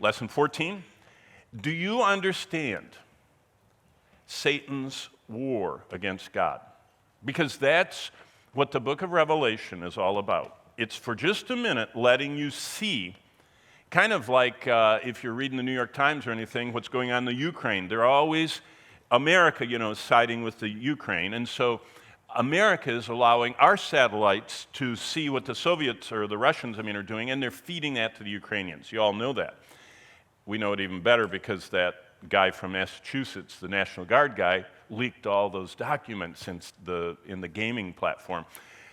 lesson 14. Do you understand Satan's war against God? Because that's what the book of Revelation is all about. It's for just a minute letting you see, kind of like if you're reading the New York Times or anything, what's going on in the Ukraine. They're always, America, siding with the Ukraine. And so America is allowing our satellites to see what the Soviets, or the Russians, are doing, and they're feeding that to the Ukrainians. You all know that. We know it even better because that guy from Massachusetts, the National Guard guy, leaked all those documents in the gaming platform.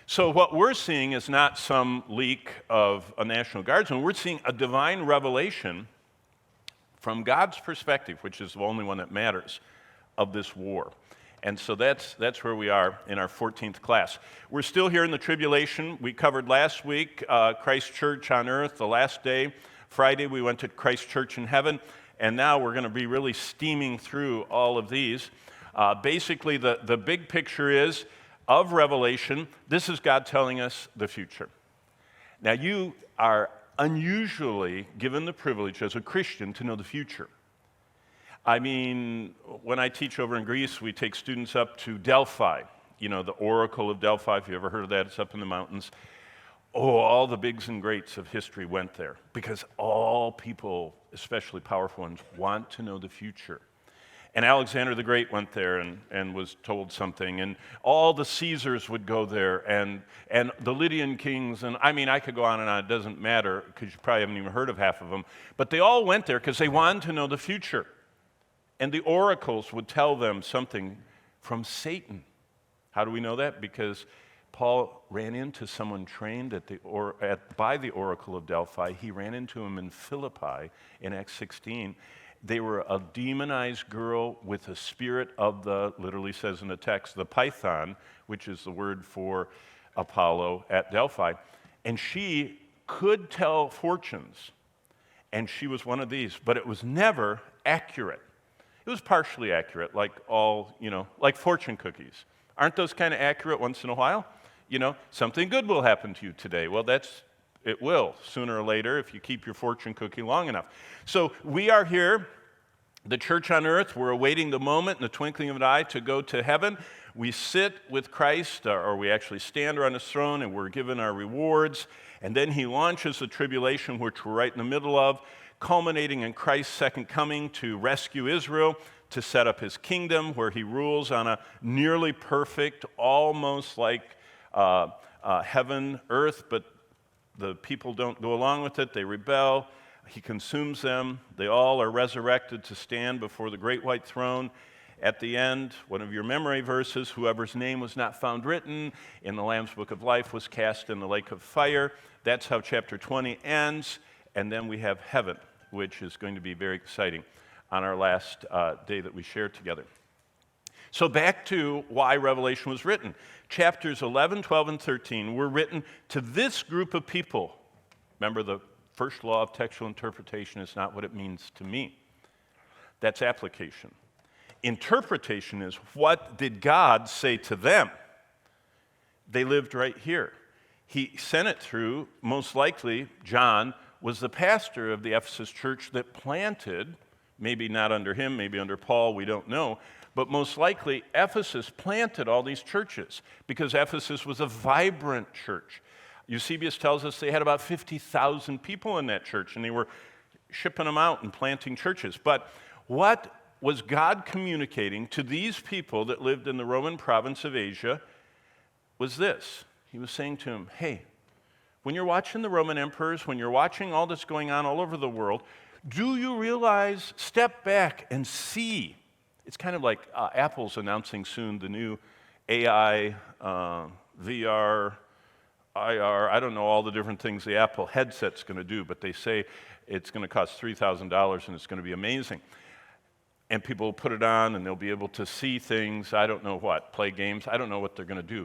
So what we're seeing is not some leak of a National Guardsman. We're seeing a divine revelation from God's perspective, which is the only one that matters, of this war. And so that's where we are in our 14th class. We're still here in the tribulation. We covered last week Christ Church on earth, the last day. Friday we went to Christ Church in heaven. And now we're going to be really steaming through all of these. Basically, the big picture is of Revelation. This is God telling us the future. Now, you are unusually given the privilege as a Christian to know the future. When I teach over in Greece, we take students up to Delphi, the Oracle of Delphi, if you ever heard of that, it's up in the mountains. Oh, all the bigs and greats of history went there because all people, especially powerful ones, want to know the future. And Alexander the Great went there and was told something, and all the Caesars would go there, and the Lydian kings, and I could go on and on, it doesn't matter, because you probably haven't even heard of half of them, but they all went there because they wanted to know the future. And the oracles would tell them something from Satan. How do we know that? Because Paul ran into someone trained by the Oracle of Delphi. He ran into him in Philippi in Acts 16. They were a demonized girl with a spirit of literally says in the text, the Python, which is the word for Apollo at Delphi. And she could tell fortunes. And she was one of these, but it was never accurate. It was partially accurate, like like fortune cookies. Aren't those kind of accurate once in a while? Something good will happen to you today. Well, it will, sooner or later, if you keep your fortune cookie long enough. So we are here, the church on earth. We're awaiting the moment in the twinkling of an eye to go to heaven. We sit with Christ, or we actually stand around his throne, and we're given our rewards. And then he launches the tribulation, which we're right in the middle of, culminating in Christ's second coming to rescue Israel, to set up his kingdom, where he rules on a nearly perfect, almost like heaven, earth, but the people don't go along with it. They rebel. He consumes them. They all are resurrected to stand before the great white throne. At the end, one of your memory verses, whoever's name was not found written in the Lamb's Book of Life was cast in the lake of fire. That's how chapter 20 ends. And then we have heaven, which is going to be very exciting on our last day that we share together. So back to why Revelation was written. Chapters 11, 12, and 13 were written to this group of people. Remember, the first law of textual interpretation is not what it means to me. That's application. Interpretation is, what did God say to them? They lived right here. He sent it through, most likely, John was the pastor of the Ephesus church that planted, maybe not under him, maybe under Paul, we don't know, but most likely Ephesus planted all these churches because Ephesus was a vibrant church. Eusebius tells us they had about 50,000 people in that church, and they were shipping them out and planting churches. But what was God communicating to these people that lived in the Roman province of Asia was this. He was saying to them, hey, when you're watching the Roman emperors, when you're watching all that's going on all over the world, do you realize, step back and see. It's kind of like Apple's announcing soon the new AI, VR, IR, I don't know all the different things the Apple headset's going to do, but they say it's going to cost $3,000 and it's going to be amazing. And people will put it on and they'll be able to see things, I don't know what, play games, I don't know what they're going to do.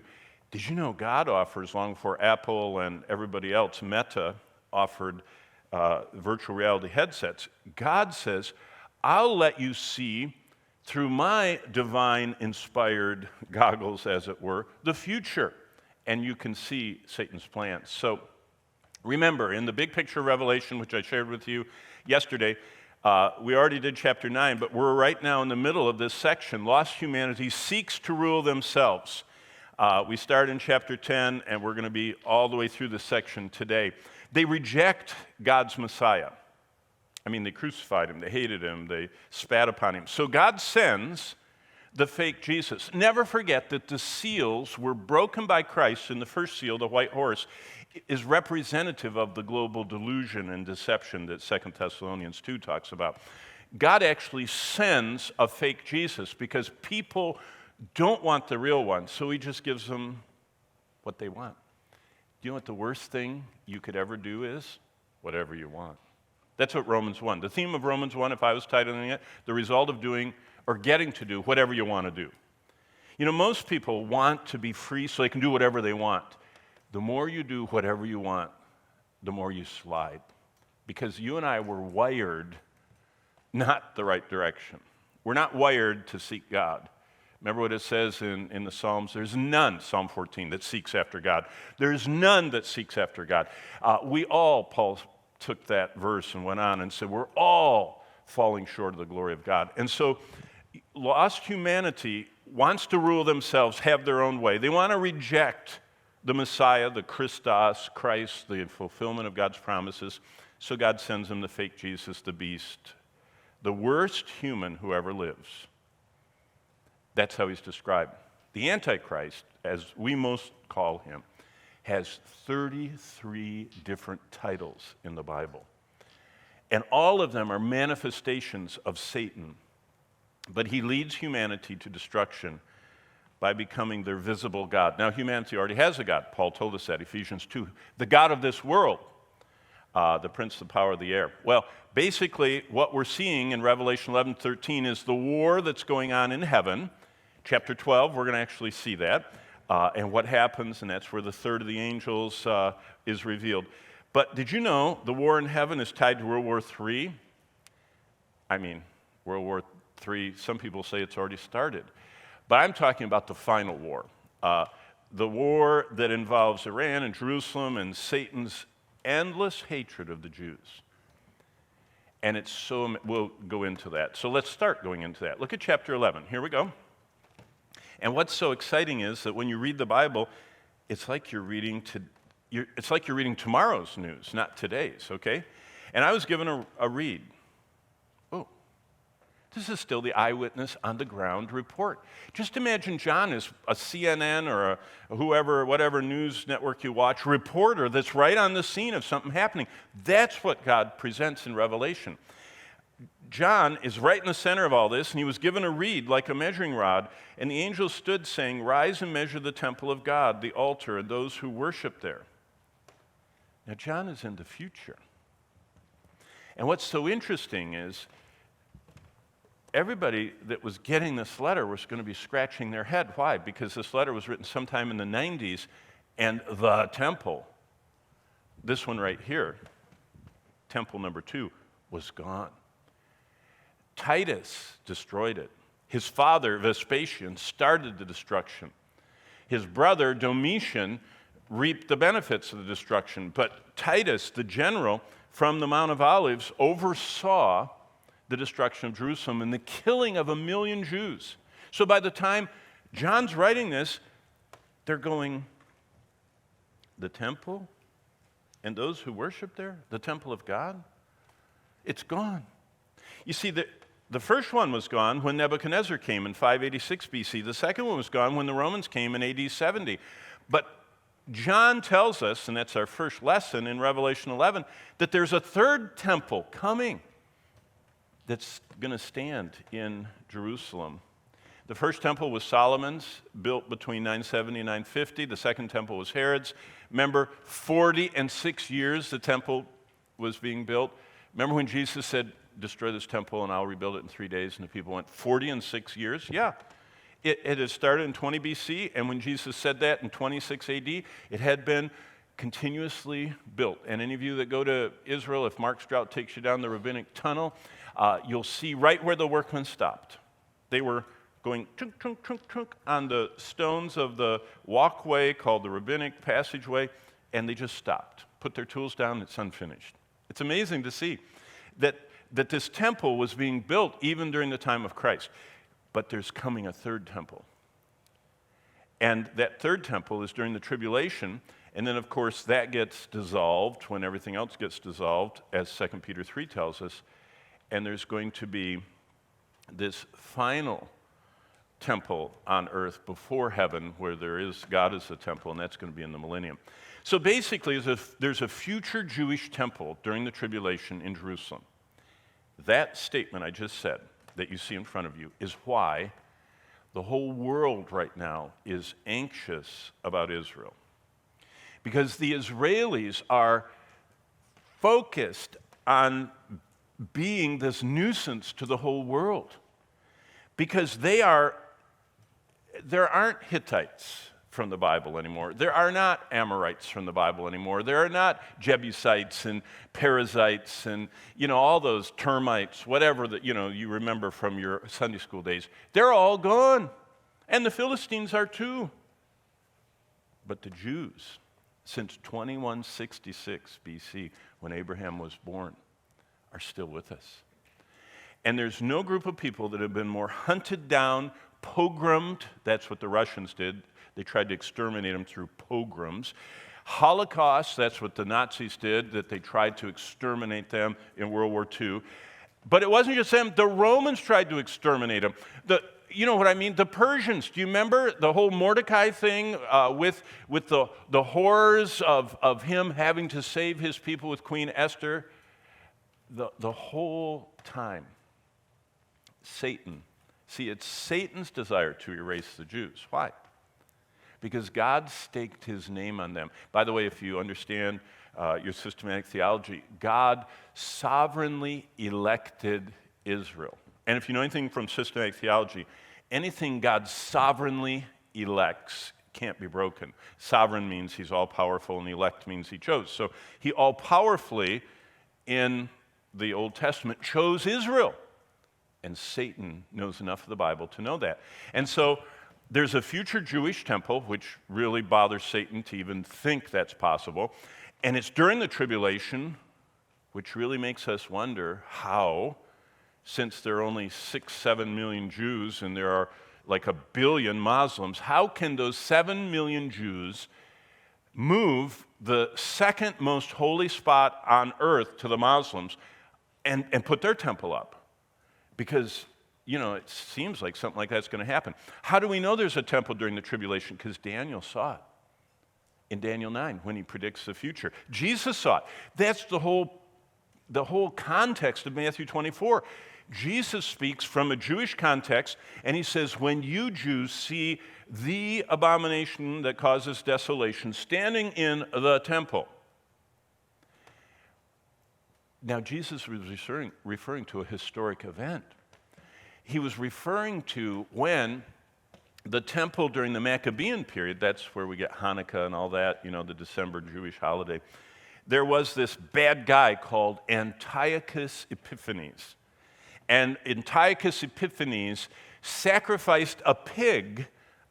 Did you know God offers, long before Apple and everybody else, Meta offered virtual reality headsets? God says, I'll let you see through my divine inspired goggles, as it were, the future. And you can see Satan's plans. So Remember, in the big picture of Revelation, which I shared with you yesterday, we already did chapter 9, but we're right now in the middle of this section. Lost humanity seeks to rule themselves. We start in chapter 10, and we're going to be all the way through this section today. They reject God's Messiah. I mean, they crucified him, they hated him, they spat upon him. So God sends the fake Jesus. Never forget that the seals were broken by Christ, and the first seal, the white horse, is representative of the global delusion and deception that 2 Thessalonians 2 talks about. God actually sends a fake Jesus because people don't want the real one, so he just gives them what they want. Do you know what the worst thing you could ever do is? Whatever you want. That's what Romans 1. The theme of Romans 1, if I was titling it, the result of doing or getting to do whatever you want to do. You know, most people want to be free so they can do whatever they want. The more you do whatever you want, the more you slide. Because you and I were wired not the right direction. We're not wired to seek God. Remember what it says in the Psalms? There's none, Psalm 14, that seeks after God. There's none that seeks after God. Paul took that verse and went on and said, we're all falling short of the glory of God. And so lost humanity wants to rule themselves, have their own way. They want to reject the Messiah, the Christos, Christ, the fulfillment of God's promises. So God sends them the fake Jesus, the beast, the worst human who ever lives. That's how he's described. The Antichrist, as we most call him, has 33 different titles in the Bible. And all of them are manifestations of Satan. But he leads humanity to destruction by becoming their visible God. Now, humanity already has a God. Paul told us that, Ephesians 2. The God of this world, the prince of the power of the air. Well, basically, what we're seeing in Revelation 11:13 is the war that's going on in heaven. Chapter 12, we're going to actually see that. And what happens, and that's where the third of the angels is revealed. But did you know the war in heaven is tied to World War III? I mean, World War III, some people say it's already started. But I'm talking about the final war. The war that involves Iran and Jerusalem and Satan's endless hatred of the Jews. And it's so, we'll go into that. So let's start going into that. Look at chapter 11. Here we go. And what's so exciting is that when you read the Bible, it's like you're reading tomorrow's news, not today's, okay? And I was given a read. Oh, this is still the eyewitness on the ground report. Just imagine John is a CNN or a whoever, whatever news network you watch, reporter that's right on the scene of something happening. That's what God presents in Revelation. John is right in the center of all this, and he was given a reed like a measuring rod, and the angel stood saying, "Rise and measure the temple of God, the altar, and those who worship there." Now, John is in the future. And what's so interesting is everybody that was getting this letter was going to be scratching their head. Why? Because this letter was written sometime in the 90s, and the temple, this one right here, temple number 2, was gone. Titus destroyed it. His father, Vespasian, started the destruction. His brother, Domitian, reaped the benefits of the destruction. But Titus, the general from the Mount of Olives, oversaw the destruction of Jerusalem and the killing of 1 million Jews. So by the time John's writing this, they're going, the temple and those who worship there, the temple of God, it's gone. You see, the first one was gone when Nebuchadnezzar came in 586 BC. The second one was gone when the Romans came in AD 70. But John tells us, and that's our first lesson in Revelation 11, that there's a third temple coming that's going to stand in Jerusalem. The first temple was Solomon's, built between 970 and 950. The second temple was Herod's. Remember, 46 years the temple was being built. Remember when Jesus said, "Destroy this temple and I'll rebuild it in 3 days," and the people went, 46 years? Yeah. It had started in 20 BC, and when Jesus said that in 26 AD, it had been continuously built. And any of you that go to Israel, if Mark Strout takes you down the rabbinic tunnel, you'll see right where the workmen stopped. They were going chunk, chunk, chunk, chunk on the stones of the walkway called the rabbinic passageway, and they just stopped. put their tools down, it's unfinished. It's amazing to see that this temple was being built even during the time of Christ. But there's coming a third temple. And that third temple is during the tribulation, and then, of course, that gets dissolved when everything else gets dissolved, as 2 Peter 3 tells us, and there's going to be this final temple on earth before heaven where God is the temple, and that's going to be in the millennium. So basically, there's a future Jewish temple during the tribulation in Jerusalem. That statement I just said that you see in front of you is why the whole world right now is anxious about Israel. Because the Israelis are focused on being this nuisance to the whole world. Because there aren't Hittites from the Bible anymore. There are not Amorites from the Bible anymore. There are not Jebusites and Perizzites and, all those termites, whatever that, you remember from your Sunday school days. They're all gone. And the Philistines are too. But the Jews, since 2166 BC, when Abraham was born, are still with us. And there's no group of people that have been more hunted down, pogromed, that's what the Russians did. They tried to exterminate them through pogroms. Holocaust, that's what the Nazis did, that they tried to exterminate them in World War II. But it wasn't just them. The Romans tried to exterminate them. You know what I mean? The Persians, do you remember the whole Mordecai thing with the horrors of him having to save his people with Queen Esther? The whole time, Satan. See, it's Satan's desire to erase the Jews. Why? Because God staked his name on them. By the way, if you understand your systematic theology, God sovereignly elected Israel. And if you know anything from systematic theology, anything God sovereignly elects can't be broken. Sovereign means he's all-powerful, and elect means he chose. So he all-powerfully, in the Old Testament, chose Israel. And Satan knows enough of the Bible to know that. And so there's a future Jewish temple, which really bothers Satan to even think that's possible. And it's during the tribulation, which really makes us wonder how, since there are only 6-7 million Jews and there are like 1 billion Muslims, how can those 7 million Jews move the second most holy spot on earth to the Muslims and put their temple up? Because, it seems like something like that's going to happen. How do we know there's a temple during the tribulation? Because Daniel saw it in Daniel 9 when he predicts the future. Jesus saw it. That's the whole context of Matthew 24. Jesus speaks from a Jewish context, and he says, when you Jews see the abomination that causes desolation standing in the temple. Now, Jesus was referring to a historic event. He was referring to when the temple during the Maccabean period, that's where we get Hanukkah and all that, the December Jewish holiday, there was this bad guy called Antiochus Epiphanes. And Antiochus Epiphanes sacrificed a pig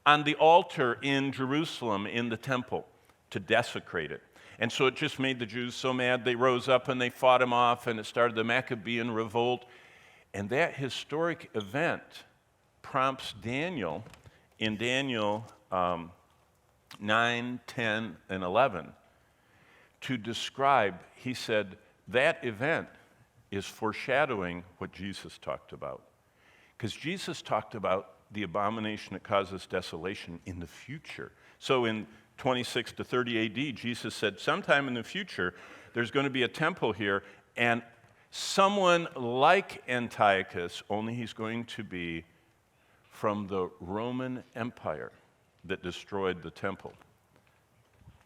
on the altar in Jerusalem in the temple to desecrate it. And so it just made the Jews so mad, they rose up and they fought him off, and it started the Maccabean revolt. And that historic event prompts Daniel, in Daniel 9, 10, and 11, to describe, he said, that event is foreshadowing what Jesus talked about. Because Jesus talked about the abomination that causes desolation in the future. So in 26 to 30 AD, Jesus said, sometime in the future, there's going to be a temple here, and someone like Antiochus, only he's going to be from the Roman Empire that destroyed the temple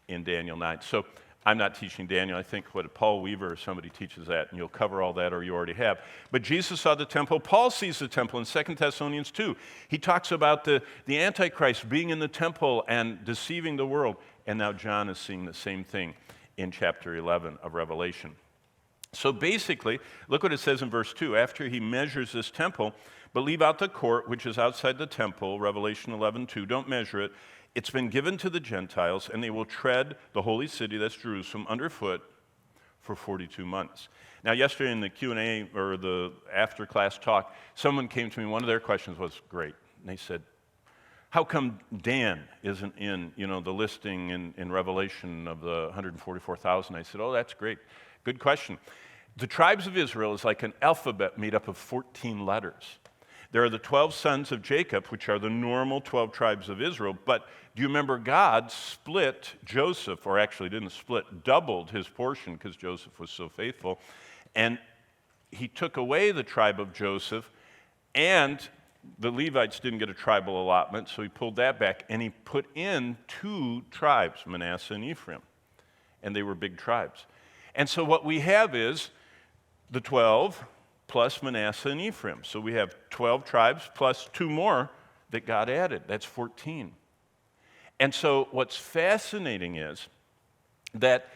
in Daniel 9. So I'm not teaching Daniel. I think what Paul Weaver or somebody teaches that, and you'll cover all that, or you already have. But Jesus saw the temple. Paul sees the temple in 2 Thessalonians 2. He talks about the Antichrist being in the temple and deceiving the world. And now John is seeing the same thing in chapter 11 of Revelation. So basically, look what it says in verse 2. After he measures this temple, but leave out the court, which is outside the temple, Revelation 11:2. Don't measure it. It's been given to the Gentiles, and they will tread the holy city, that's Jerusalem, underfoot for 42 months. Now, yesterday in the Q&A, or the after-class talk, someone came to me, one of their questions was great. And they said, how come Dan isn't in, the listing in Revelation of the 144,000? I said, oh, that's great. Good question. The tribes of Israel is like an alphabet made up of 14 letters. There are the 12 sons of Jacob, which are the normal 12 tribes of Israel. But do you remember God split Joseph, or actually didn't split, doubled his portion because Joseph was so faithful. And he took away the tribe of Joseph, and the Levites didn't get a tribal allotment, so he pulled that back, and he put in 2 tribes, Manasseh and Ephraim. And they were big tribes. And so what we have is the 12 plus Manasseh and Ephraim. So we have 12 tribes plus 2 more that God added. That's 14. And so what's fascinating is that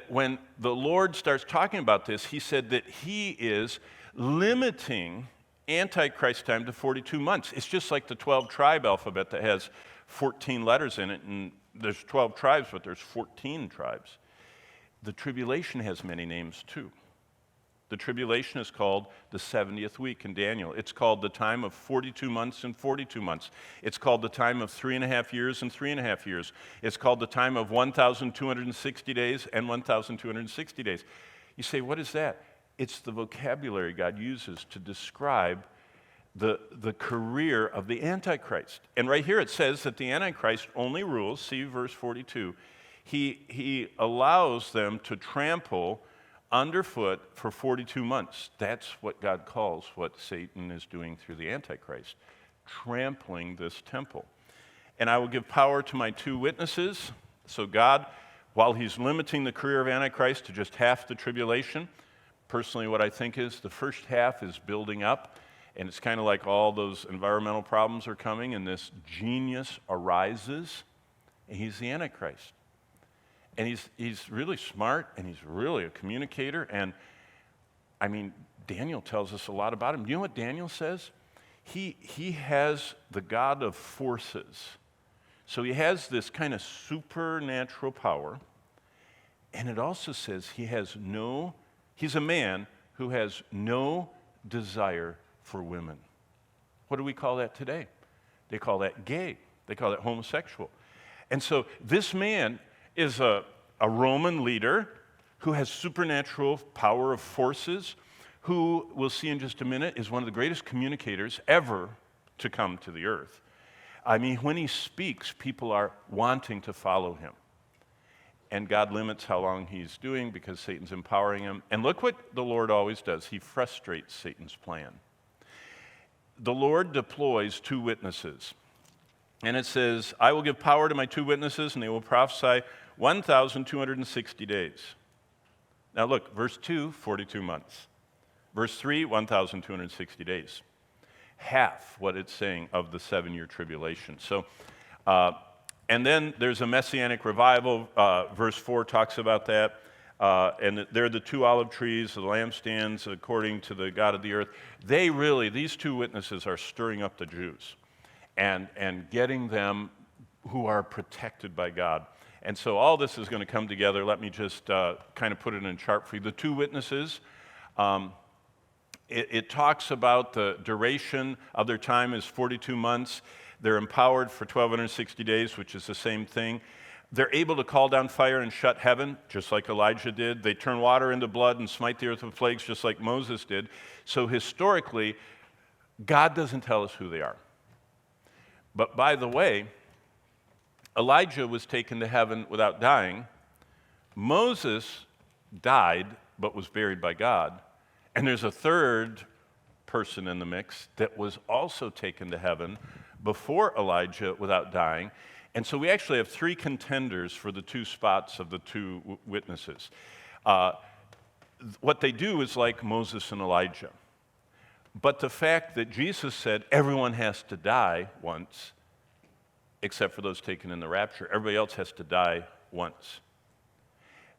when the Lord starts talking about this, he said that he is limiting Antichrist time to 42 months. It's just like the 12 tribe alphabet that has 14 letters in it, and there's 12 tribes, but there's 14 tribes. The tribulation has many names too. The tribulation is called the 70th week in Daniel. It's called the time of 42 months and 42 months. It's called the time of 3.5 years and 3.5 years. It's called the time of 1,260 days and 1,260 days. You say, what is that? It's the vocabulary God uses to describe the career of the Antichrist. And right here it says that the Antichrist only rules, see verse 42, he allows them to trample underfoot for 42 months. That's what God calls what Satan is doing through the Antichrist, trampling this temple. And I will give power to my 2 witnesses. So God, while he's limiting the career of Antichrist to just half the tribulation, personally what I think is the first half is building up, and it's kind of like all those environmental problems are coming, and this genius arises, and he's the Antichrist. And he's really smart, and he's really a communicator. And, I mean, Daniel tells us a lot about him. Do you know what Daniel says? He has the God of forces. So he has this kind of supernatural power. And it also says he's a man who has no desire for women. What do we call that today? They call that gay. They call that homosexual. And so this man is a Roman leader who has supernatural power of forces, who, we'll see in just a minute, is one of the greatest communicators ever to come to the earth. I mean, when he speaks, people are wanting to follow him. And God limits how long he's doing because Satan's empowering him. And look what the Lord always does. He frustrates Satan's plan. The Lord deploys 2 witnesses. And it says, I will give power to my 2 witnesses, and they will prophesy 1,260 days. Now look, verse 2, 42 months. Verse 3, 1,260 days. Half what it's saying of the 7-year tribulation. So, and then there's a messianic revival. Verse 4 talks about that. And they're the 2 olive trees, the lampstands, according to the God of the earth. These 2 witnesses are stirring up the Jews and getting them who are protected by God. And so all this is going to come together. Let me just kind of put it in a chart for you. The 2 witnesses, it talks about the duration of their time is 42 months. They're empowered for 1,260 days, which is the same thing. They're able to call down fire and shut heaven, just like Elijah did. They turn water into blood and smite the earth with plagues, just like Moses did. So historically, God doesn't tell us who they are. But by the way, Elijah was taken to heaven without dying. Moses died but was buried by God. And there's a third person in the mix that was also taken to heaven before Elijah without dying. And so we actually have 3 contenders for the 2 spots of the 2 witnesses. What they do is like Moses and Elijah. But the fact that Jesus said everyone has to die once, except for those taken in the rapture, everybody else has to die once.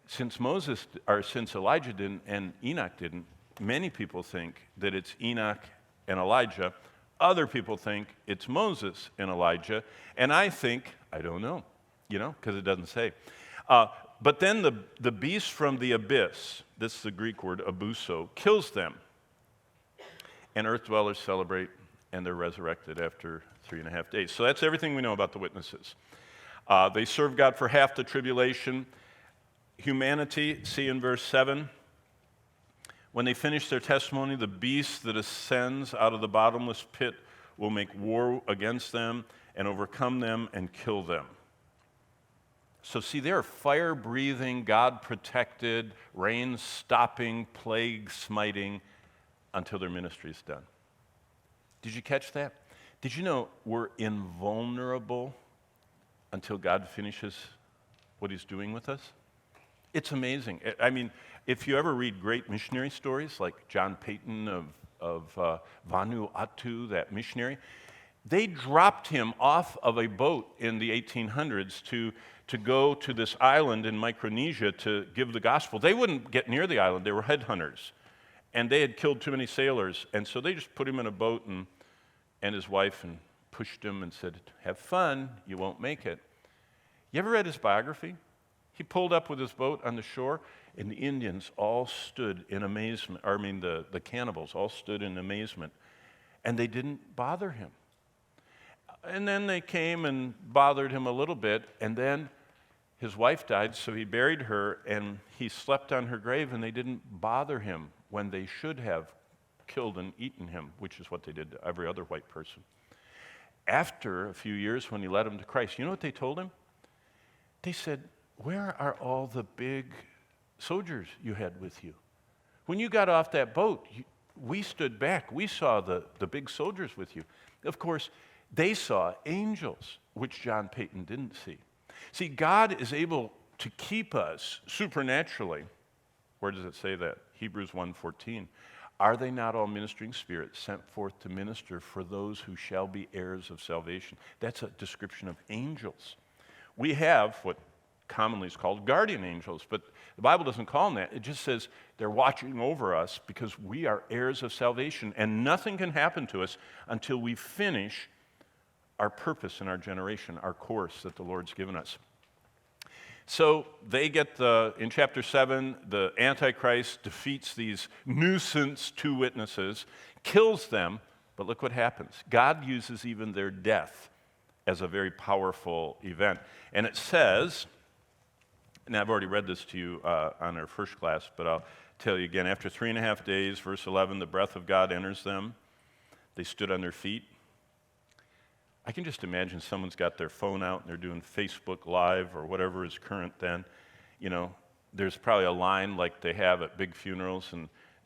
Since Elijah didn't and Enoch didn't, many people think that it's Enoch and Elijah. Other people think it's Moses and Elijah. And I think, I don't know, because it doesn't say. But then the beast from the abyss, this is the Greek word abuso, kills them. And earth dwellers celebrate, and they're resurrected after 3.5 days. So that's everything we know about the witnesses. They serve God for half the tribulation. Humanity, see in verse 7, when they finish their testimony, the beast that ascends out of the bottomless pit will make war against them and overcome them and kill them. So see, they're fire-breathing, God-protected, rain-stopping, plague-smiting until their ministry is done. Did you catch that? Did you know we're invulnerable until God finishes what he's doing with us? It's amazing. I mean, if you ever read great missionary stories like John Paton of Vanuatu, that missionary, they dropped him off of a boat in the 1800s to go to this island in Micronesia to give the gospel. They wouldn't get near the island. They were headhunters. And they had killed too many sailors. And so they just put him in a boat and his wife and pushed him and said, have fun, you won't make it. You ever read his biography? He pulled up with his boat on the shore, and the Indians all stood in amazement. The cannibals all stood in amazement. And they didn't bother him. And then they came and bothered him a little bit, and then his wife died, so he buried her, and he slept on her grave, and they didn't bother him when they should have killed and eaten him, which is what they did to every other white person. After a few years, when he led them to Christ, you know what they told him? They said, where are all the big soldiers you had with you? When you got off that boat, we stood back. We saw the big soldiers with you. Of course, they saw angels, which John Paton didn't see. See, God is able to keep us supernaturally. Where does it say that? Hebrews 1:14. Are they not all ministering spirits sent forth to minister for those who shall be heirs of salvation? That's a description of angels. We have what commonly is called guardian angels, but the Bible doesn't call them that. It just says they're watching over us because we are heirs of salvation, and nothing can happen to us until we finish our purpose in our generation, our course that the Lord's given us. So they get in chapter 7, the Antichrist defeats these nuisance two witnesses, kills them, but look what happens. God uses even their death as a very powerful event. And it says, and I've already read this to you on our first class, but I'll tell you again. After 3.5 days, verse 11, the breath of God enters them. They stood on their feet. I can just imagine someone's got their phone out and they're doing Facebook Live or whatever is current then. There's probably a line like they have at big funerals,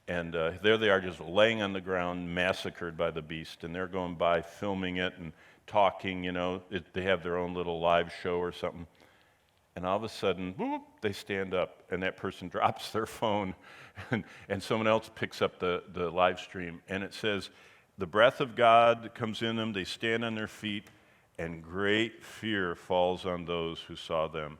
and there they are just laying on the ground, massacred by the beast, and they're going by filming it and talking, they have their own little live show or something. And all of a sudden, whoop, they stand up, and that person drops their phone, and someone else picks up the live stream, and it says, the breath of God comes in them, they stand on their feet, and great fear falls on those who saw them.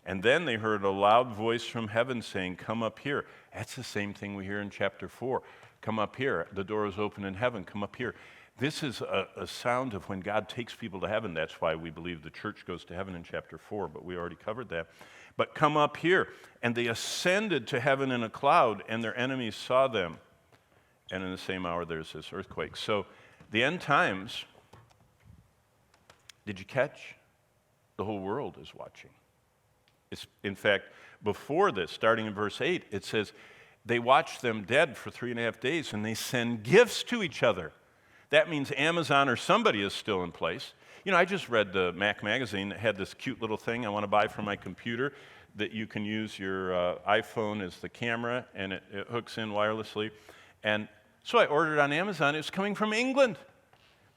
And then they heard a loud voice from heaven saying, come up here. That's the same thing we hear in chapter 4. Come up here. The door is open in heaven. Come up here. This is a sound of when God takes people to heaven. That's why we believe the church goes to heaven in chapter 4, but we already covered that. But come up here. And they ascended to heaven in a cloud, and their enemies saw them. And in the same hour, there's this earthquake. So the end times, did you catch? The whole world is watching. In fact, before this, starting in verse 8, it says, they watch them dead for 3.5 days, and they send gifts to each other. That means Amazon or somebody is still in place. I just read the Mac magazine that had this cute little thing I want to buy for my computer that you can use your iPhone as the camera, and it hooks in wirelessly. And so I ordered on Amazon. It's coming from England,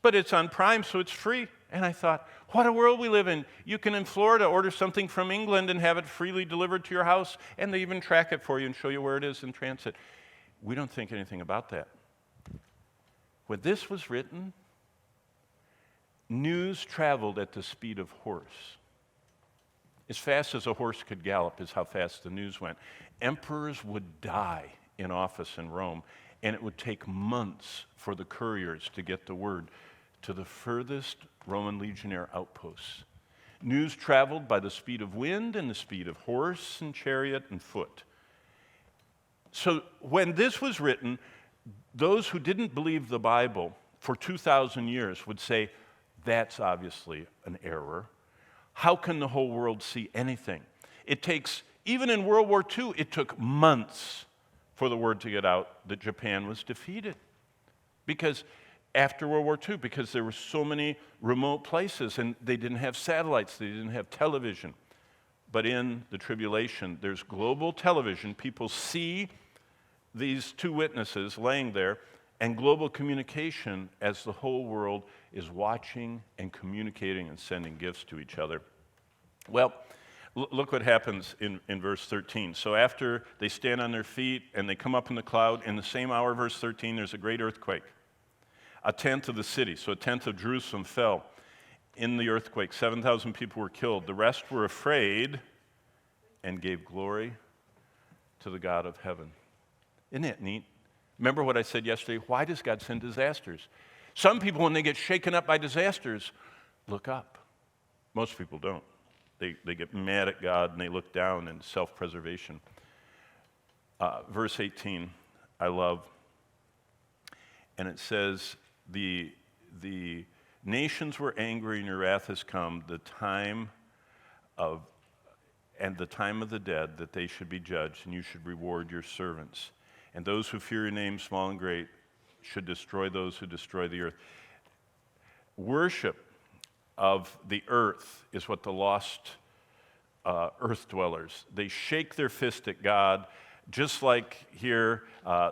but it's on Prime, so it's free. And I thought, what a world we live in. You can, in Florida, order something from England and have it freely delivered to your house, and they even track it for you and show you where it is in transit. We don't think anything about that. When this was written, news traveled at the speed of horse. As fast as a horse could gallop is how fast the news went. Emperors would die in office in Rome, and it would take months for the couriers to get the word to the furthest Roman legionnaire outposts. News traveled by the speed of wind and the speed of horse and chariot and foot. So when this was written, those who didn't believe the Bible for 2,000 years would say, that's obviously an error. How can the whole world see anything? It takes, even in World War II, it took months for the word to get out that Japan was defeated. Because after World War II, because there were so many remote places and they didn't have satellites, they didn't have television. But in the tribulation, there's global television. People see these two witnesses laying there, and global communication as the whole world is watching and communicating and sending gifts to each other. Well, look what happens in verse 13. So after they stand on their feet and they come up in the cloud, in the same hour, verse 13, there's a great earthquake. A tenth of the city, so a tenth of Jerusalem fell in the earthquake. 7,000 people were killed. The rest were afraid and gave glory to the God of heaven. Isn't that neat? Remember what I said yesterday? Why does God send disasters? Some people, when they get shaken up by disasters, look up. Most people don't. They get mad at God and they look down in self-preservation. Verse 18, I love. And it says, the nations were angry and your wrath has come, the time of the dead, that they should be judged, and you should reward your servants. And those who fear your name, small and great, should destroy those who destroy the earth. Worship of the earth is what the lost earth dwellers, they shake their fist at God, just like here,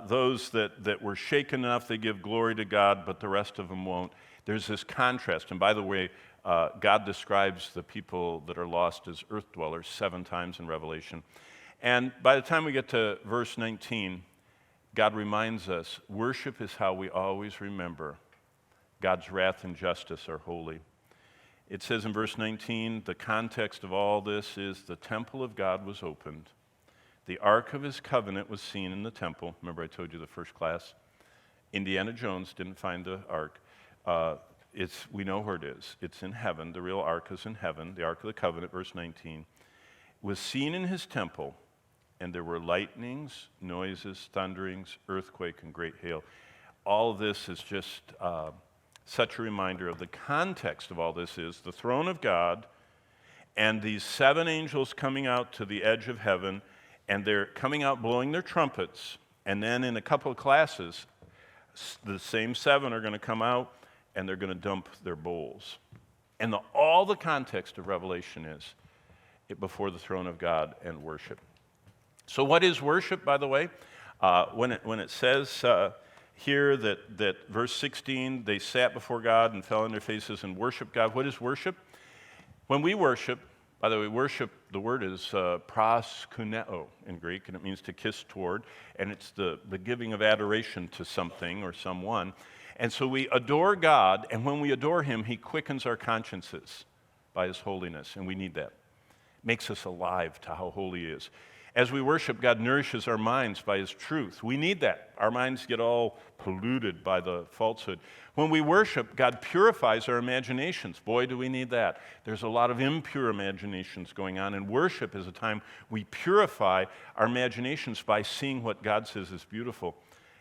those that were shaken enough, they give glory to God, but the rest of them won't. There's this contrast. And by the way, God describes the people that are lost as earth dwellers 7 times in Revelation. And by the time we get to verse 19, God reminds us, worship is how we always remember God's wrath and justice are holy. It says in verse 19, the context of all this is the temple of God was opened. The ark of his covenant was seen in the temple. Remember I told you the first class? Indiana Jones didn't find the ark. We know where it is. It's in heaven. The real ark is in heaven. The ark of the covenant, verse 19, was seen in his temple. And there were lightnings, noises, thunderings, earthquake, and great hail. All of this is just such a reminder of the context of all this is the throne of God and these 7 angels coming out to the edge of heaven, and they're coming out blowing their trumpets. And then in a couple of classes, the same 7 are going to come out and they're going to dump their bowls. And all the context of Revelation is before the throne of God and worship. So what is worship, by the way? When it says here that verse 16, they sat before God and fell on their faces and worshiped God. What is worship? When we worship, by the way, worship, the word is proskuneo in Greek, and it means to kiss toward, and it's the giving of adoration to something or someone. And so we adore God, and when we adore him, he quickens our consciences by his holiness, and we need that. Makes us alive to how holy he is. As we worship, God nourishes our minds by his truth. We need that. Our minds get all polluted by the falsehood. When we worship, God purifies our imaginations. Boy, do we need that. There's a lot of impure imaginations going on, and worship is a time we purify our imaginations by seeing what God says is beautiful.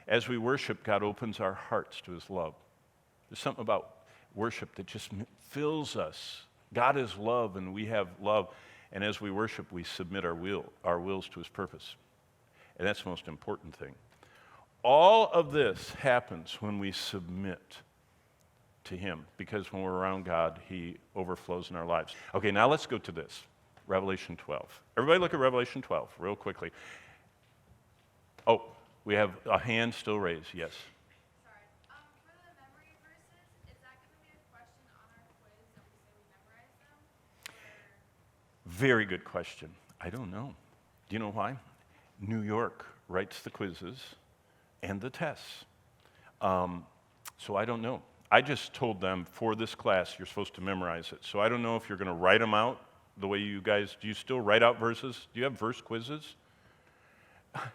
As we worship, God opens our hearts to his love. There's something about worship that just fills us. God is love, and we have love. And as we worship, we submit our wills to his purpose. And that's the most important thing. All of this happens when we submit to him, because when we're around God, he overflows in our lives. Okay, now let's go to this, Revelation 12. Everybody look at Revelation 12 real quickly. Oh, we have a hand still raised, yes. Sorry. For the memory verses, is that going to be a question on our quiz that we say we memorize them? Very good question. I don't know. Do you know why? New York writes the quizzes and the tests. So I don't know. I just told them for this class you're supposed to memorize it. So I don't know if you're going to write them out the way you guys, do you still write out verses? Do you have verse quizzes?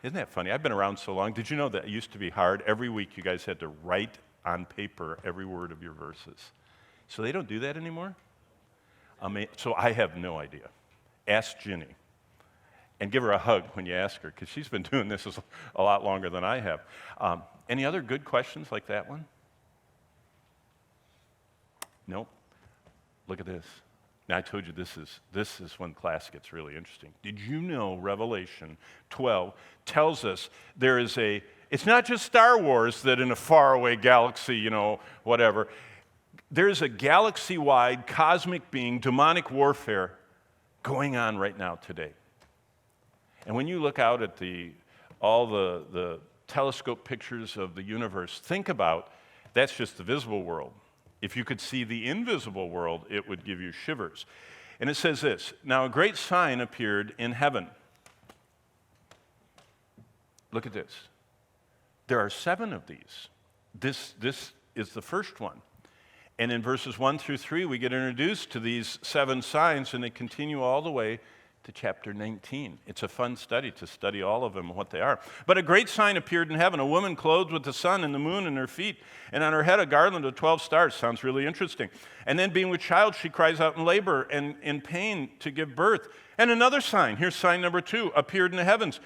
Isn't that funny? I've been around so long. Did you know that it used to be hard? Every week you guys had to write on paper every word of your verses. So they don't do that anymore? So I have no idea. Ask Ginny. And give her a hug when you ask her, because she's been doing this a lot longer than I have. Any other good questions like that one? Nope. Look at this. Now, I told you this is when class gets really interesting. Did you know Revelation 12 tells us it's not just Star Wars that in a faraway galaxy, whatever. There's a galaxy-wide cosmic being, demonic warfare going on right now today. And when you look out at all the telescope pictures of the universe, think about that's just the visible world. If you could see the invisible world, it would give you shivers. And it says this, "Now a great sign appeared in heaven." Look at this. There are 7 of these. This is the first one. And in verses 1 through 3, we get introduced to these 7 signs, and they continue all the way to chapter 19. It's a fun study to study all of them and what they are. "But a great sign appeared in heaven, a woman clothed with the sun and the moon in her feet, and on her head a garland of 12 stars. Sounds really interesting. "And then being with child, she cries out in labor and in pain to give birth. And another sign," here's sign number 2, "appeared in the heavens.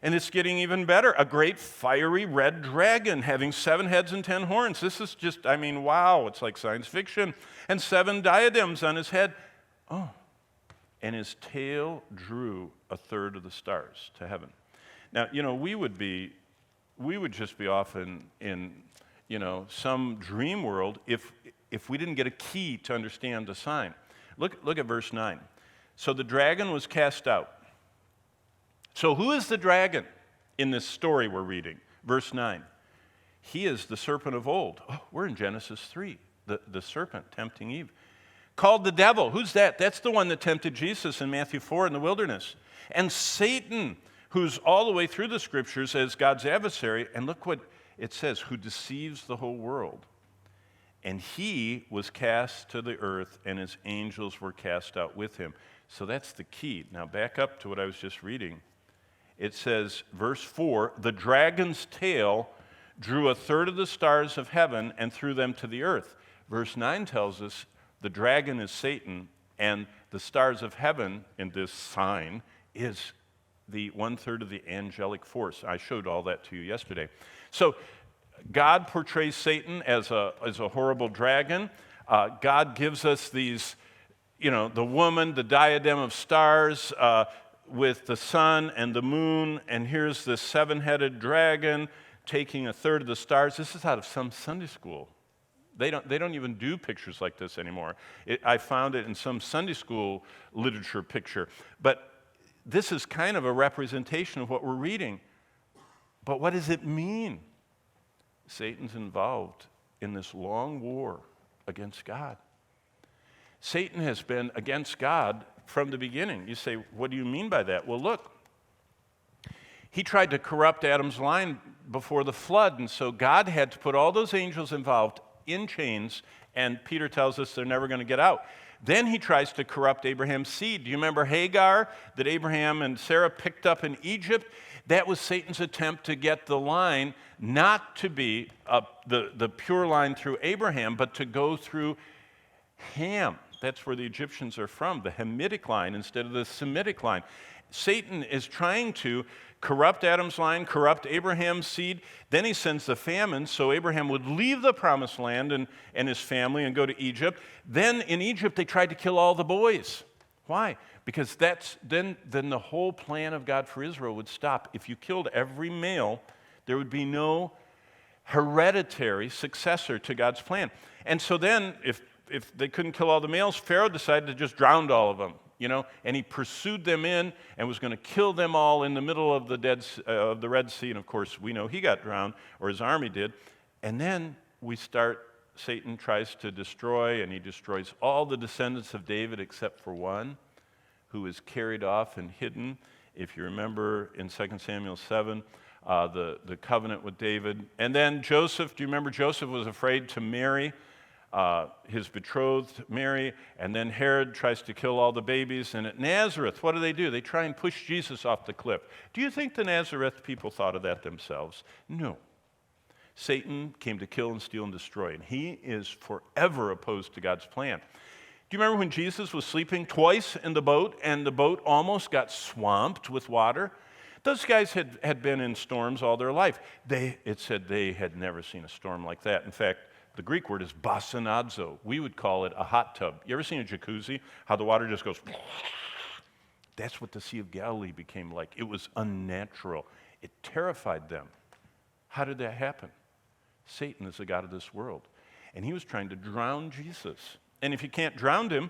And it's getting even better. A great fiery red dragon having 7 heads and 10 horns." This is just, wow, it's like science fiction. "And 7 diadems on his head. Oh. And his tail drew a third of the stars to heaven." Now, we would just be off in some dream world if we didn't get a key to understand the sign. Look at verse 9. "So the dragon was cast out." So who is the dragon in this story we're reading? Verse 9. "He is the serpent of old." Oh, we're in Genesis 3, the serpent tempting Eve. "Called the devil." Who's that? That's the one that tempted Jesus in Matthew 4 in the wilderness. "And Satan, who's all the way through the scriptures as God's adversary." And look what it says, "who deceives the whole world. And he was cast to the earth, and his angels were cast out with him." So that's the key. Now back up to what I was just reading. It says, verse 4, "The dragon's tail drew a third of the stars of heaven and threw them to the earth." Verse 9 tells us the dragon is Satan, and the stars of heaven in this sign is the 1/3 of the angelic force. I showed all that to you yesterday. So God portrays Satan as a horrible dragon. God gives us these, the woman, the diadem of stars, with the sun and the moon, and here's the 7-headed dragon taking a third of the stars. This is out of some Sunday school. They don't even do pictures like this anymore. I found it in some Sunday school literature picture. But this is kind of a representation of what we're reading. But what does it mean? Satan's involved in this long war against God. Satan has been against God from the beginning. You say, what do you mean by that? Well, look. He tried to corrupt Adam's line before the flood, and so God had to put all those angels involved in chains, and Peter tells us they're never going to get out. Then he tries to corrupt Abraham's seed. Do you remember Hagar that Abraham and Sarah picked up in Egypt? That was Satan's attempt to get the line not to be the pure line through Abraham, but to go through Ham. That's where the Egyptians are from, the Hamitic line instead of the Semitic line. Satan is trying to corrupt Adam's line, corrupt Abraham's seed. Then he sends the famine so Abraham would leave the promised land and his family and go to Egypt. Then in Egypt they tried to kill all the boys. Why? Because then the whole plan of God for Israel would stop. If you killed every male, there would be no hereditary successor to God's plan. And so then if they couldn't kill all the males, Pharaoh decided to just drown all of them, and he pursued them in and was going to kill them all in the middle of the Red Sea. And of course, we know he got drowned, or his army did. And then Satan tries to destroy, and he destroys all the descendants of David except for one, who is carried off and hidden. If you remember in 2 Samuel 7, the covenant with David. And then Joseph, do you remember Joseph was afraid to marry his betrothed Mary, and then Herod tries to kill all the babies. And at Nazareth, what do? They try and push Jesus off the cliff. Do you think the Nazareth people thought of that themselves? No. Satan came to kill and steal and destroy, and he is forever opposed to God's plan. Do you remember when Jesus was sleeping twice in the boat and the boat almost got swamped with water? Those guys had been in storms all their life. It said they had never seen a storm like that. In fact, the Greek word is basanadzo. We would call it a hot tub. You ever seen a jacuzzi? How the water just goes... That's what the Sea of Galilee became like. It was unnatural. It terrified them. How did that happen? Satan is the god of this world. And he was trying to drown Jesus. And if you can't drown him,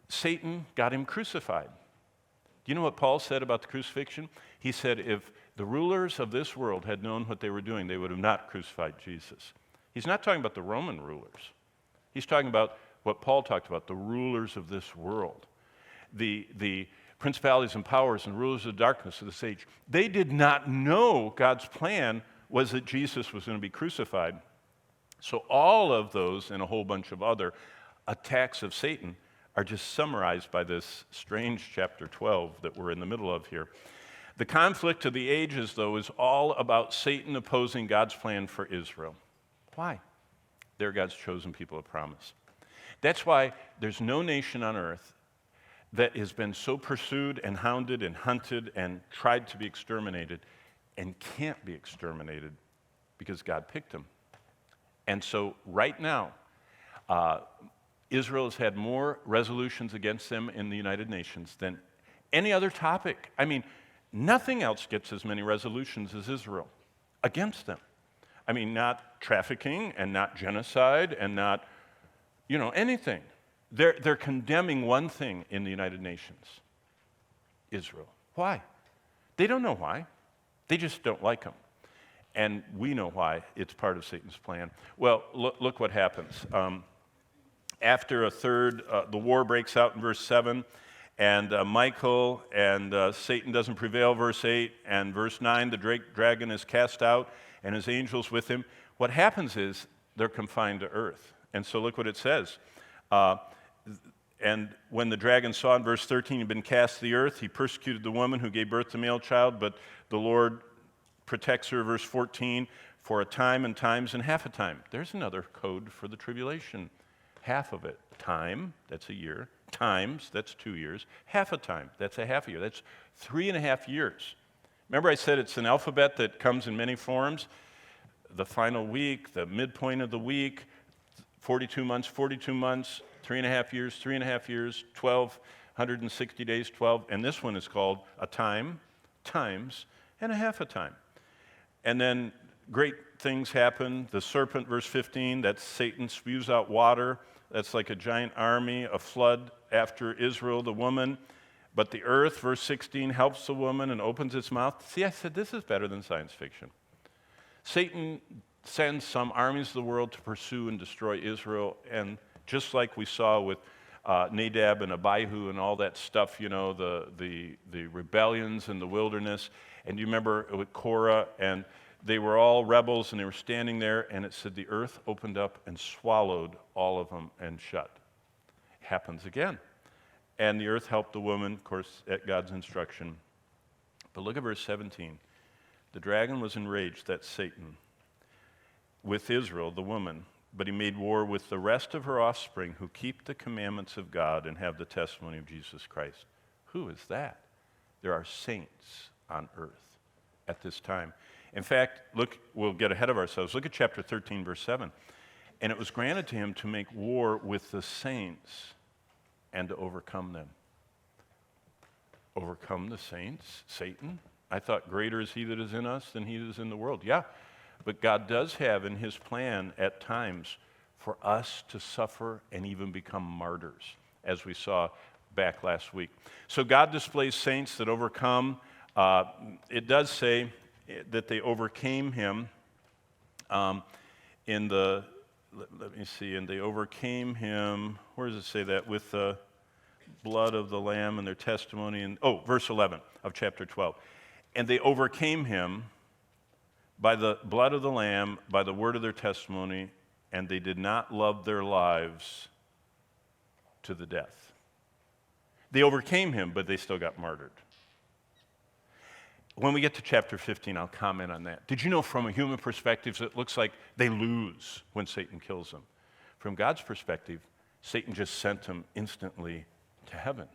Satan got him crucified. Do you know what Paul said about the crucifixion? He said if the rulers of this world had known what they were doing, they would have not crucified Jesus. He's not talking about the Roman rulers. He's talking about what Paul talked about, the rulers of this world. The principalities and powers and rulers of darkness of this age. They did not know God's plan was that Jesus was going to be crucified. So all of those and a whole bunch of other attacks of Satan are just summarized by this strange chapter 12 that we're in the middle of here. The conflict of the ages, though, is all about Satan opposing God's plan for Israel. Why? They're God's chosen people of promise. That's why there's no nation on earth that has been so pursued and hounded and hunted and tried to be exterminated and can't be exterminated because God picked them. And so right now, Israel has had more resolutions against them in the United Nations than any other topic. I mean, nothing else gets as many resolutions as Israel against them. I mean, not trafficking and not genocide and not, anything. They're condemning one thing in the United Nations, Israel. Why? They don't know why. They just don't like them. And we know why. It's part of Satan's plan. Well, look what happens. After a third, the war breaks out in verse 7, and Michael and Satan doesn't prevail, verse 8, and verse 9, the dragon is cast out, and his angels with him. What happens is they're confined to earth. And so look what it says. And when the dragon saw in verse 13 he'd been cast to the earth, he persecuted the woman who gave birth to male child, but the Lord protects her, verse 14, for a time and times and half a time. There's another code for the tribulation. Half of it. Time, that's a year. Times, that's 2 years. Half a time, that's a half a year. That's 3.5 years. Remember I said it's an alphabet that comes in many forms? The final week, the midpoint of the week, 42 months, 3.5 years, 12, 160 days, 12. And this one is called a time, times, and a half a time. And then great things happen. The serpent, verse 15, that's Satan spews out water. That's like a giant army, a flood after Israel, the woman. But the earth, verse 16, helps the woman and opens its mouth. See, I said this is better than science fiction. Satan sends some armies of the world to pursue and destroy Israel. And just like we saw with Nadab and Abihu and all that stuff, the rebellions in the wilderness. And you remember with Korah, and they were all rebels, and they were standing there, and it said the earth opened up and swallowed all of them and shut. Happens again. And the earth helped the woman, of course, at God's instruction. But look at verse 17. The dragon was enraged, that's Satan, with Israel, the woman, but he made war with the rest of her offspring who keep the commandments of God and have the testimony of Jesus Christ. Who is that? There are saints on earth at this time. In fact, look, we'll get ahead of ourselves. Look at chapter 13, verse 7. And it was granted to him to make war with the saints and to overcome them. Overcome the saints? Satan? I thought greater is he that is in us than he that is in the world. Yeah, but God does have in his plan at times for us to suffer and even become martyrs, as we saw back last week. So God displays saints that overcome. It does say that they overcame him and they overcame him, where does it say that? With the blood of the Lamb and their testimony. Verse 11 of chapter 12. And they overcame him by the blood of the Lamb, by the word of their testimony, and they did not love their lives to the death. They overcame him, but they still got martyred. When we get to chapter 15, I'll comment on that. Did you know from a human perspective, it looks like they lose when Satan kills them? From God's perspective, Satan just sent him instantly to heaven,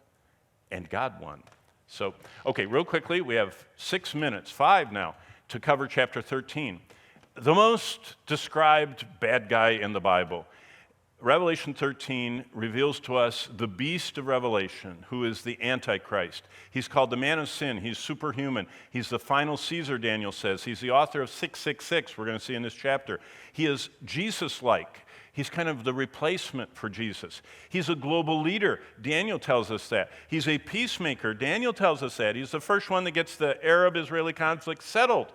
and God won. So, okay, real quickly, we have 6 minutes, 5 now, to cover chapter 13. The most described bad guy in the Bible. Revelation 13 reveals to us the beast of Revelation, who is the Antichrist. He's called the man of sin. He's superhuman. He's the final Caesar, Daniel says. He's the author of 666, we're going to see in this chapter. He is Jesus-like. He's kind of the replacement for Jesus. He's a global leader. Daniel tells us that. He's a peacemaker. Daniel tells us that. He's the first one that gets the Arab-Israeli conflict settled.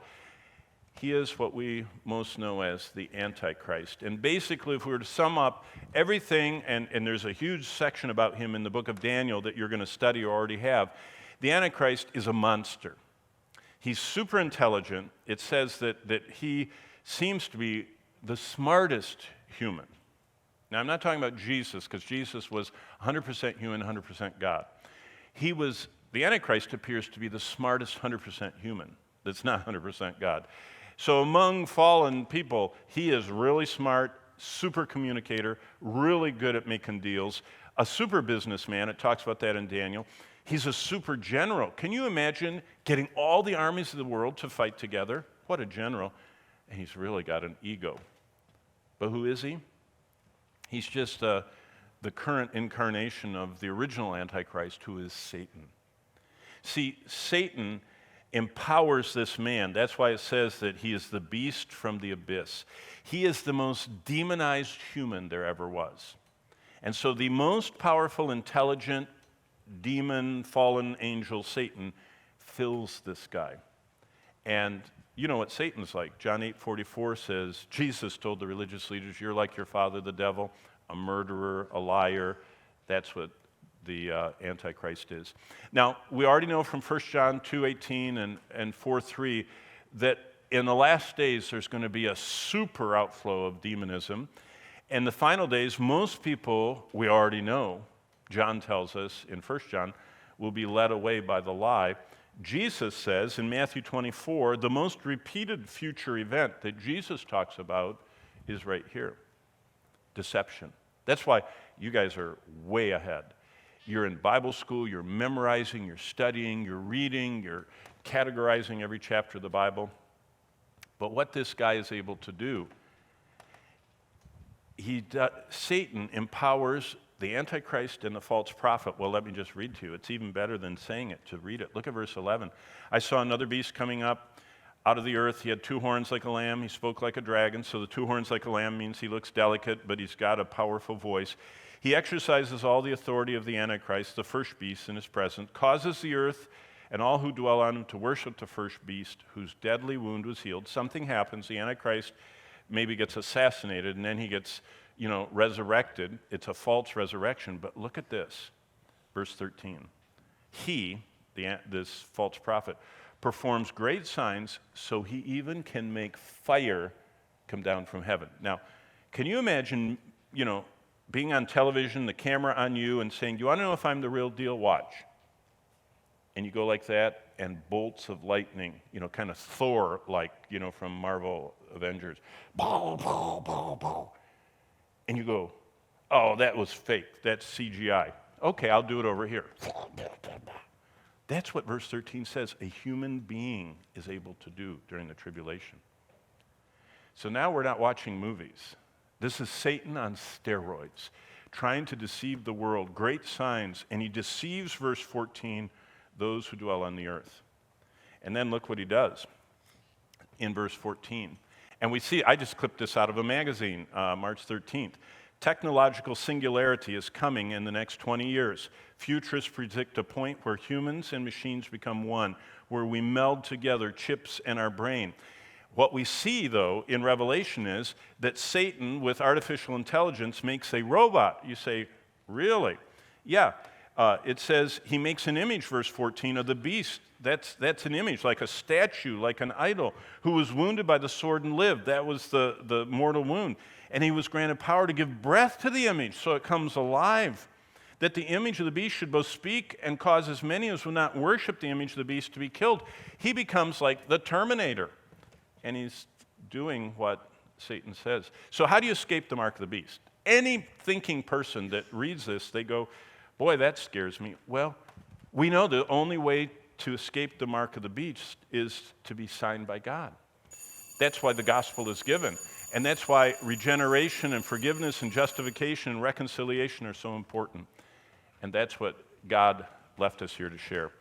He is what we most know as the Antichrist. And basically, if we were to sum up everything, and there's a huge section about him in the book of Daniel that you're going to study or already have, the Antichrist is a monster. He's super intelligent. It says that he seems to be the smartest human. Now, I'm not talking about Jesus, because Jesus was 100% human, 100% God. The Antichrist appears to be the smartest 100% human that's not 100% God. So among fallen people, he is really smart, super communicator, really good at making deals, a super businessman. It talks about that in Daniel. He's a super general. Can you imagine getting all the armies of the world to fight together? What a general. And he's really got an ego. But who is he? He's just the current incarnation of the original Antichrist, who is Satan. See, Satan empowers this man. That's why it says that he is the beast from the abyss. He is the most demonized human there ever was. And so the most powerful, intelligent, demon, fallen angel, Satan, fills this guy. And you know what Satan's like. John 8:44 says, Jesus told the religious leaders, you're like your father, the devil, a murderer, a liar. That's what the Antichrist is. Now, we already know from 1 John 2:18 and 4:3 that in the last days there's going to be a super outflow of demonism. In the final days, most people, we already know, John tells us in 1 John, will be led away by the lie. Jesus says in Matthew 24, the most repeated future event that Jesus talks about is right here, deception. That's why you guys are way ahead. You're in Bible school, you're memorizing, you're studying, you're reading, you're categorizing every chapter of the Bible. But what this guy is able to do, Satan empowers the Antichrist and the false prophet. Well, let me just read to you. It's even better than saying it, to read it. Look at verse 11. I saw another beast coming up out of the earth. He had 2 horns like a lamb. He spoke like a dragon. So the 2 horns like a lamb means he looks delicate, but he's got a powerful voice. He exercises all the authority of the Antichrist, the first beast in his presence, causes the earth and all who dwell on him to worship the first beast, whose deadly wound was healed. Something happens. The Antichrist maybe gets assassinated, and then he gets, resurrected. It's a false resurrection. But look at this, verse 13. He, this false prophet, performs great signs, so he even can make fire come down from heaven. Now, can you imagine, being on television, the camera on you, and saying, do you want to know if I'm the real deal? Watch. And you go like that, and bolts of lightning, kind of Thor-like, from Marvel Avengers. Bow, bow, bow, bow. And you go, oh, that was fake. That's CGI. Okay, I'll do it over here. That's what verse 13 says a human being is able to do during the tribulation. So now we're not watching movies. This is Satan on steroids, trying to deceive the world. Great signs. And he deceives, verse 14, those who dwell on the earth. And then look what he does in verse 14. And we see, I just clipped this out of a magazine, March 13th. Technological singularity is coming in the next 20 years. Futurists predict a point where humans and machines become one, where we meld together chips and our brain. What we see, though, in Revelation is that Satan, with artificial intelligence, makes a robot. You say, really? Yeah. It says he makes an image, verse 14, of the beast. That's an image, like a statue, like an idol, who was wounded by the sword and lived. That was the mortal wound. And he was granted power to give breath to the image so it comes alive. That the image of the beast should both speak and cause as many as will not worship the image of the beast to be killed. He becomes like the Terminator. And he's doing what Satan says. So how do you escape the mark of the beast? any thinking person that reads this, they go, boy, that scares me. Well, we know the only way to escape the mark of the beast is to be signed by God. That's why the gospel is given. And that's why regeneration and forgiveness and justification and reconciliation are so important. And that's what God left us here to share.